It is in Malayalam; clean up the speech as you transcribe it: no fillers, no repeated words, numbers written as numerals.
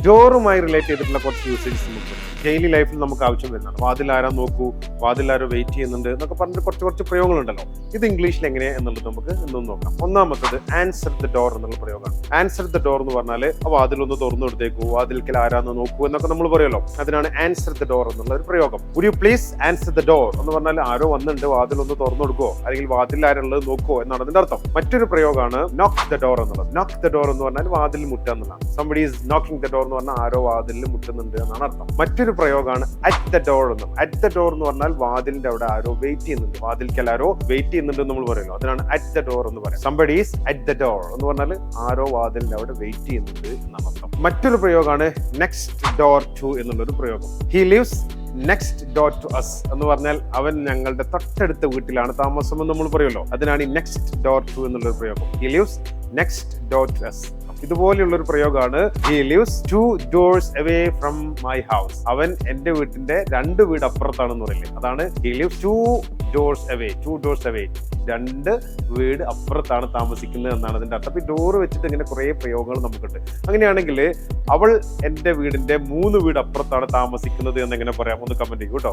ഡോറുമായി റിലേറ്റ് ചെയ്തിട്ടുള്ള കുറച്ച് യൂസേജസ് നമുക്ക് ഡെയിലി ലൈഫിൽ നമുക്ക് ആവശ്യം വരുന്നതാണ്. വാതിലാരാ നോക്കൂ, വാതിലാരോ വെയിറ്റ് ചെയ്യുന്നുണ്ട് എന്നൊക്കെ പറഞ്ഞിട്ട് കുറച്ച് പ്രയോഗങ്ങളുണ്ടല്ലോ. ഇത് ഇംഗ്ലീഷിൽ എങ്ങനെയാ എന്നുള്ളത് നമുക്ക് ഇന്നും നോക്കാം. ഒന്നാമത്തത് ആൻസർ ദ ഡോർ എന്നുള്ള പ്രയോഗമാണ്. ആൻസർ ദ ഡോർ എന്ന് പറഞ്ഞാൽ വാതിലൊന്ന് തുറന്നു കൊടുത്തേക്കൂ, വാതിൽക്കൽ ആരാന്ന് നോക്കൂ എന്നൊക്കെ നമ്മൾ പറയുമല്ലോ. അതിനാണ് ആൻസർ ദ ഡോർ എന്നുള്ള ഒരു പ്രയോഗം. Would you please answer the door എന്ന് പറഞ്ഞാൽ ആരോ വന്നിട്ടുണ്ട്, വാതിലൊന്ന് തുറന്നു കൊടുക്കോ, അല്ലെങ്കിൽ വാതിൽ ആരുള്ളത് നോക്കോ എന്നാണ് അതിന്റെ അർത്ഥം. മറ്റൊരു പ്രയോഗമാണ് നോക്ക് ദ ഡോർ എന്നുള്ളത്. നോക്ക് ദ ഡോർ എന്ന് പറഞ്ഞാൽ വാതിൽ മുട്ടുക എന്നുള്ളതാണ്. Somebody is knocking the door എന്ന് പറഞ്ഞാൽ ആരോ വാതിലിൽ മുട്ടുന്നുണ്ട് എന്നാണ് അർത്ഥം. മറ്റൊരു പ്രയോഗമാണ് അറ്റ് ദ ഡോർ എന്ന്. അറ്റ് ദ ഡോർ എന്ന് പറഞ്ഞാൽ വാതിലിന്റെ അവിടെ ആരോ വെയിറ്റ് ചെയ്യുന്നുണ്ട്, വാതിൽക്കൽ ആരോ വെയിറ്റ് ചെയ്യുന്നുണ്ട് നമ്മൾ പറയുമല്ലോ. അതിനാണ് അറ്റ് ദ ഡോർ എന്ന് പറയാം. Somebody is at the door എന്ന് പറഞ്ഞാൽ ആരോ വാതിലിന്റെ അവിടെ വെയിറ്റ് ചെയ്യുന്നുണ്ട് എന്നാണ് അർത്ഥം. മറ്റൊരു പ്രയോഗമാണ് നെക്സ്റ്റ് ഡോർ ടു എന്നുള്ളൊരു പ്രയോഗം. He lives next door to us എന്ന് പറഞ്ഞാൽ അവൻ ഞങ്ങളുടെ തൊട്ടടുത്ത വീട്ടിലാണ് താമസം എന്ന് നമ്മൾ പറയുമല്ലോ. അതിനാണ് ഈ നെക്സ്റ്റ് ഡോർ ടു എന്നുള്ളൊരു പ്രയോഗം. He lives next door to us. ഇതുപോലെയുള്ളൊരു പ്രയോഗമാണ് he lives 2 doors away from my house. അവൻ എന്റെ വീട്ടിന്റെ 2 വീട് അപ്പുറത്താണെന്ന് പറയില്ലേ, അതാണ് he lives 2 doors away. 2 doors away, 2 വീട് അപ്പുറത്താണ് താമസിക്കുന്നത് എന്നാണ് അതിന്റെ അർത്ഥം. ഈ ഡോറ് വെച്ചിട്ട് ഇങ്ങനെ കുറെ പ്രയോഗങ്ങൾ നമുക്കുണ്ട്. അങ്ങനെയാണെങ്കിൽ അവൾ എന്റെ വീടിന്റെ 3 വീട് അപ്പുറത്താണ് താമസിക്കുന്നത് എന്ന് എങ്ങനെ പറയാം? ഒന്ന് കമന്റ് ചെയ്യൂ കേട്ടോ.